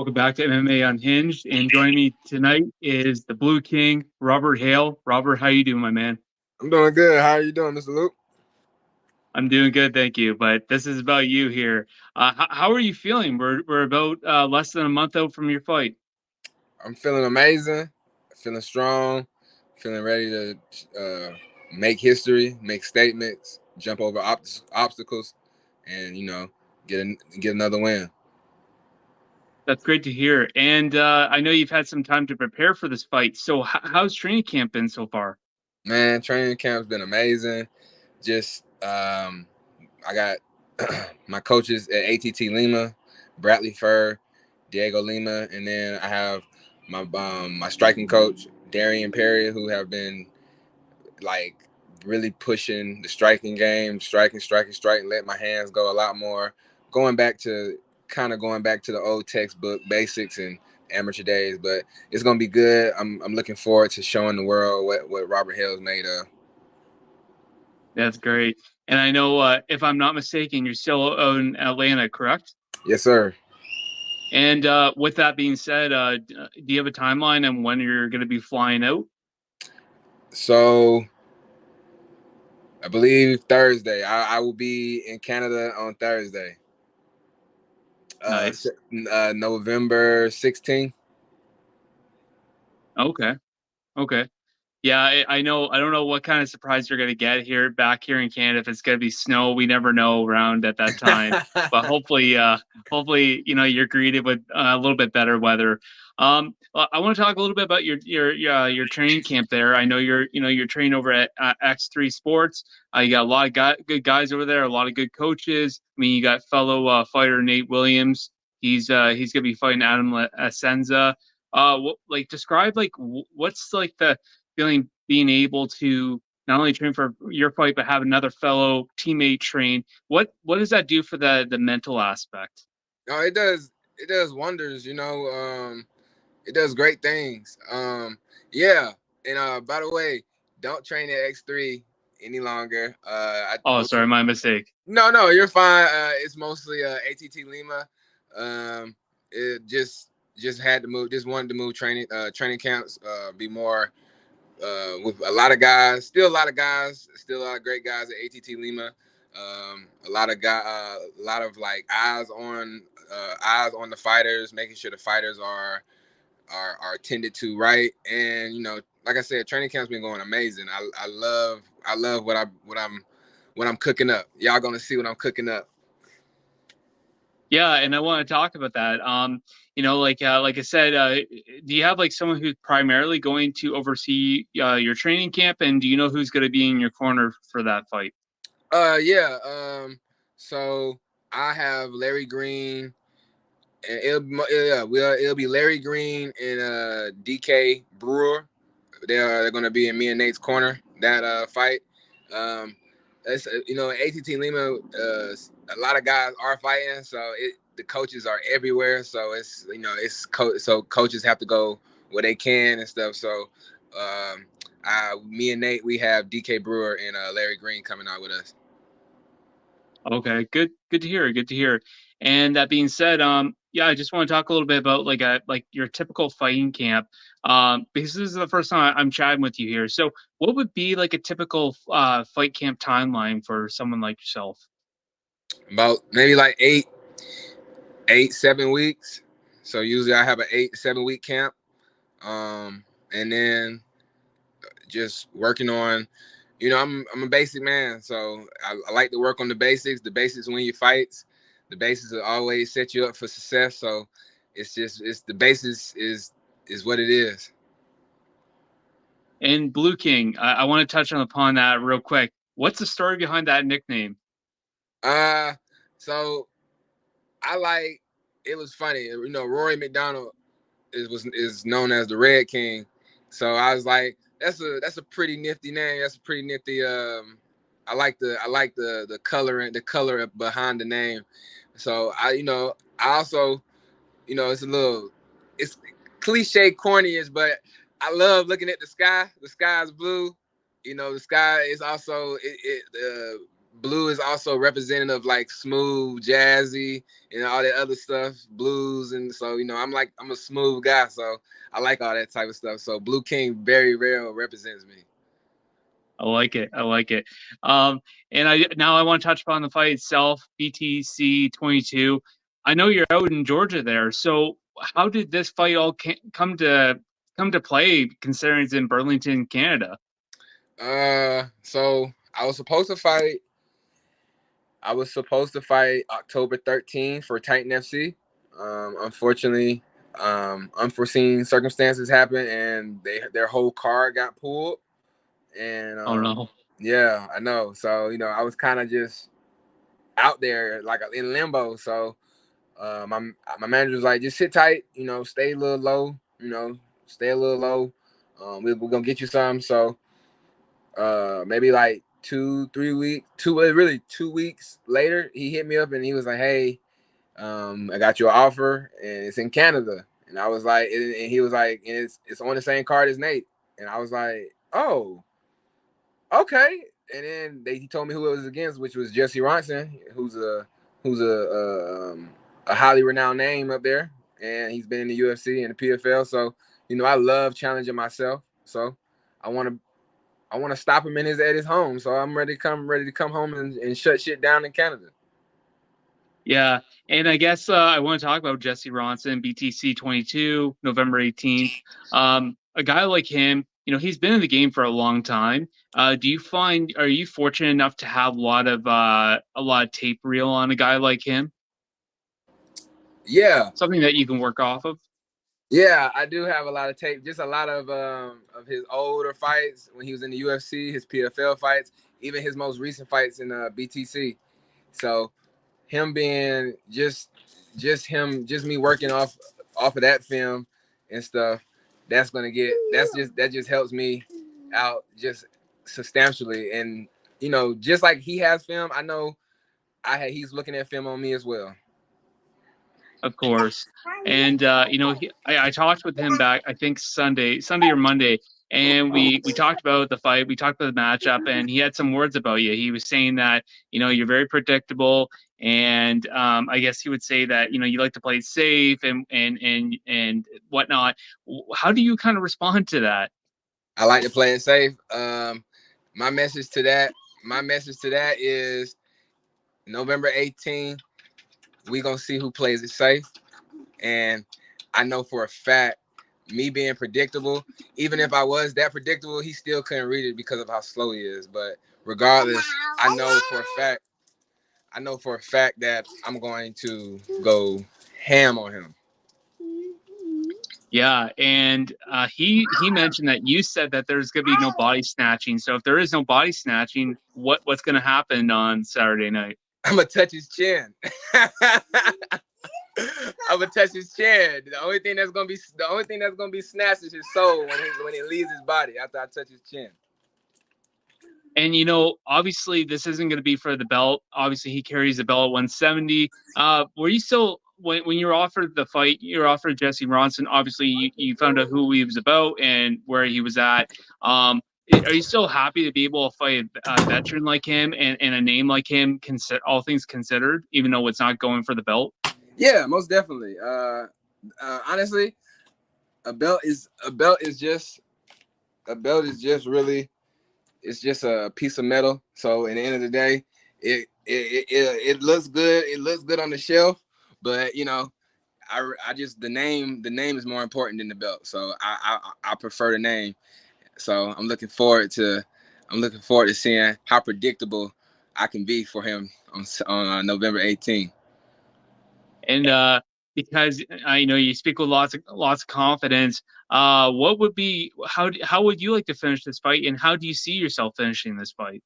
Welcome back to MMA Unhinged, and joining me tonight is the Blue King, Robert Hale. Robert, how you doing, my man? I'm doing good. How are you doing, Mr. Luke? I'm doing good, thank you. But this is about you here. How are you feeling? We're about less than a month out from your fight. I'm feeling amazing, feeling strong, feeling ready to make history, make statements, jump over obstacles, and get another win. That's great to hear. And I know you've had some time to prepare for this fight. So how's training camp been so far? Man, training camp's been amazing. Just I got my coaches at ATT Lima, Bradley Furr, Diego Lima, and then I have my striking coach Darian Perry, who have been like really pushing the striking game, striking, let my hands go a lot more. Going back to the old textbook basics and amateur days, but it's gonna be good. I'm looking forward to showing the world what Robert Hale's made of. That's great. And I know, if I'm not mistaken, you're still out in Atlanta, correct? Yes, sir. And with that being said, do you have a timeline on when you're going to be flying out? So I believe Thursday. I will be in Canada on Thursday. Nice. November 16th. Okay. Okay. Yeah, I know. I don't know what kind of surprise you're going to get here back here in Canada. If it's going to be snow, we never know around at that time. But hopefully, you're greeted with a little bit better weather. I want to talk a little bit about your training camp there. I know you're training over at X3 Sports. You got a lot of good guys over there, a lot of good coaches. I mean, you got fellow fighter Nate Williams. He's going to be fighting Adam Asenza. Describe what's like the feeling being able to not only train for your fight but have another fellow teammate train. What does that do for the mental aspect? No, it does. It does wonders. It does great things. Yeah. And by the way, don't train at X3 any longer. Oh, sorry, my mistake. No, you're fine. It's mostly ATT Lima. It just had to move. Just wanted to move training camps. Be more with a lot of guys. Still a lot of guys. Still a lot of great guys at ATT Lima. A lot of like eyes on the fighters, making sure the fighters are tended to right. And like I said, training camp's been going amazing. I love what I'm cooking up. Y'all gonna see what I'm cooking up. Yeah, and I want to talk about that. Like I said, do you have like someone who's primarily going to oversee your training camp, and do you know who's going to be in your corner for that fight? Yeah. So I have Larry Green, and it'll be Larry Green and DK Brewer. They're gonna be in me and Nate's corner that fight. Um, that's ATT Lima. A lot of guys are fighting, so the coaches are everywhere. So so coaches have to go where they can and stuff. So me and Nate, we have DK Brewer and Larry Green coming out with us. Okay, good to hear. Good to hear. And that being said, yeah, I just want to talk a little bit about like your typical fighting camp. Because this is the first time I'm chatting with you here. So, what would be like a typical fight camp timeline for someone like yourself? About maybe like 7 weeks. So usually I have an 7 week camp, and then just working on. I'm a basic man, so I like to work on the basics. The basics win your fights. The basics will always set you up for success. So it's the basis is what it is. And Blue King, I want to touch on upon that real quick. What's the story behind that nickname? Uh, so I like. It was funny. Rory McDonald is known as the Red King. So I was like, that's a pretty nifty name. That's a pretty nifty. I like the color behind the name. So I also it's cliche cornyish, but I love looking at the sky. The sky is blue. The sky is also blue is also representative of like smooth, jazzy, and all that other stuff, blues, and so I'm a smooth guy, so I like all that type of stuff. So Blue King very rare represents me. I like it. I like it. Um, and I want to touch upon the fight itself, BTC 22. I know you're out in Georgia there, so how did this fight all come to play, considering it's in Burlington, Canada? So I was supposed to fight October 13th for Titan FC. Unfortunately, unforeseen circumstances happened, and their whole card got pulled. And Oh no. yeah, I know. So I was kind of just out there like in limbo. So my manager was like, just sit tight, stay a little low, stay a little low. We're gonna get you some. So maybe like 2 3 weeks, 2 weeks later, he hit me up and he was like, hey, I got you an offer and it's in Canada. And I was like, and he was like, and it's on the same card as Nate. And I was like, oh, okay. And then he told me who it was against, which was Jesse Ronson, who's a highly renowned name up there, and he's been in the UFC and the PFL. So I love challenging myself. So I want to stop him at his home. So I'm ready to come home and shut shit down in Canada. Yeah, and I guess I want to talk about Jesse Ronson, BTC 22, November 18th. A guy like him, he's been in the game for a long time. Are you fortunate enough to have a lot of tape reel on a guy like him? Yeah, Something that you can work off of? yeah, I do have a lot of tape. Just a lot of his older fights when he was in the UFC, his PFL fights, even his most recent fights in BTC. So him being just me working off of that film and stuff, that just helps me out just substantially. And just like he has film, I know he's looking at film on me as well. Of course. And I talked with him back, I think Sunday or Monday, and we talked about the fight, we talked about the matchup, and he had some words about you. He was saying that you're very predictable, and I guess he would say that you like to play safe and whatnot. How do you kind of respond to that? I like to play it safe. My message to that, my message to that is November 18th. We gonna see who plays it safe, and I know for a fact, me being predictable, even if I was that predictable, he still couldn't read it because of how slow he is. But regardless, I know for a fact, that I'm going to go ham on him. Yeah, and he mentioned that you said that there's going to be no body snatching. So if there is no body snatching, what's going to happen on Saturday night? I'm gonna touch his chin. I'm gonna touch his chin. The only thing that's gonna be snatched is his soul when it leaves his body after I touch his chin. And obviously, this isn't going to be for the belt. Obviously, he carries the belt at 170. Were you still when you were offered the fight? You were offered Jesse Ronson. Obviously, you found out who he was about and where he was at. Are you still happy to be able to fight a veteran like him and a name like him? All things considered, even though it's not going for the belt. Yeah, most definitely. Honestly, a belt is just really, it's just a piece of metal. So in the end of the day, it looks good. It looks good on the shelf, but I just the name is more important than the belt. So I prefer the name. So I'm looking forward to seeing how predictable I can be for him on November 18th. And because I know you speak with lots of confidence, what would be how would you like to finish this fight, and how do you see yourself finishing this fight?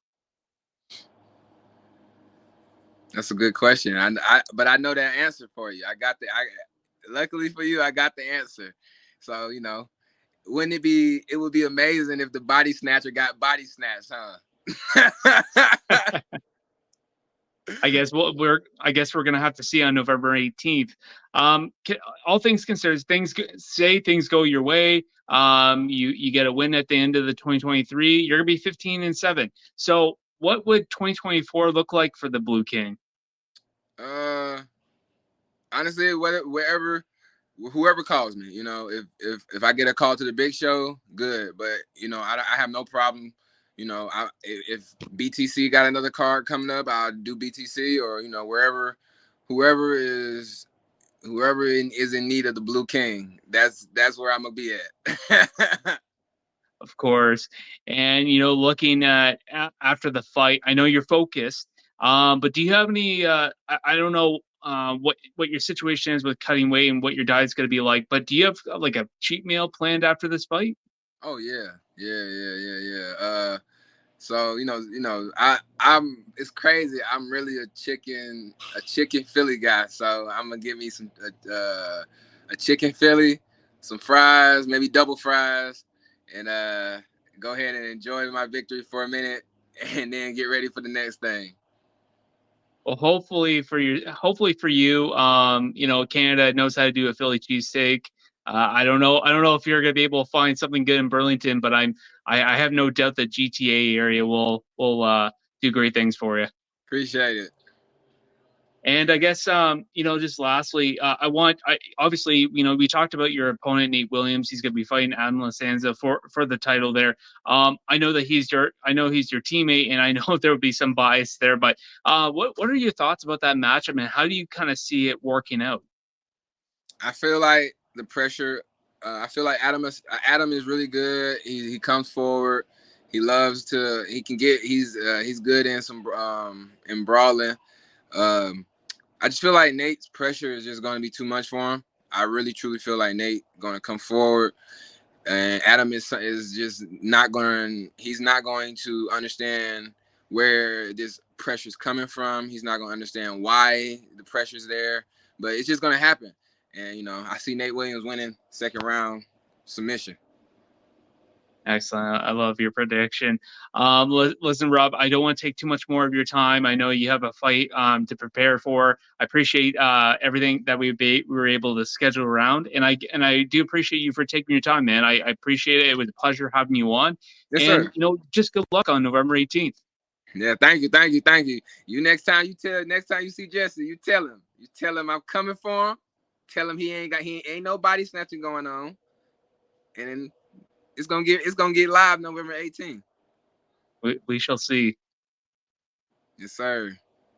That's a good question. But I know that answer for you. Luckily for you, I got the answer. So wouldn't it be? It would be amazing if the body snatcher got body snatched, huh? I guess we're gonna have to see on November 18th. All things considered, things go your way. You get a win at the end of the 2023. You're gonna be 15-7. So what would 2024 look like for the Blue King? Uh, Honestly, wherever, whoever calls me, if I get a call to the big show, good. But I have no problem. If BTC got another card coming up, I'll do BTC, or whoever is is in need of the Blue King. That's where I'm gonna be at. Of course. And looking at after the fight, I know you're focused. But do you have any? I don't know what your situation is with cutting weight and what your diet's going to be like. But do you have like a cheat meal planned after this fight? Oh yeah, yeah. So I'm it's crazy. I'm really a chicken Philly guy. So I'm gonna give me a chicken Philly, some fries, maybe double fries, and go ahead and enjoy my victory for a minute, and then get ready for the next thing. Well, hopefully for you, Canada knows how to do a Philly cheesesteak. I don't know if you're going to be able to find something good in Burlington, but I have no doubt that GTA area will do great things for you. Appreciate it. And I guess, just lastly, obviously, we talked about your opponent, Nate Williams. He's going to be fighting Adam Lasanza for the title there. I know he's your teammate, and I know there would be some bias there, but what are your thoughts about that matchup, and how do you kind of see it working out? I feel like the pressure. I feel like Adam is really good. He comes forward. He loves to. He can get. He's good in some in brawling. Um, I just feel like Nate's pressure is just going to be too much for him. I really truly feel like Nate going to come forward, and Adam is just not going. He's not going to understand where this pressure is coming from. He's not going to understand why the pressure's there, but it's just going to happen. And I see Nate Williams winning second round submission. Excellent. I love your prediction. Listen, Rob, I don't want to take too much more of your time. I know you have a fight to prepare for. I appreciate everything that we were able to schedule around, and I do appreciate you for taking your time, man. I appreciate it. It was a pleasure having you on, Yes, and sir. just good luck on November 18th. Yeah, thank you. Next time you see Jesse, you tell him I'm coming for him. Tell him he ain't nobody snatching going on, and then it's gonna get live November 18th. We shall see. Yes, sir.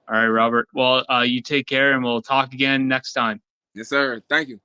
All right, Robert. Well, you take care, and we'll talk again next time. Yes, sir. Thank you.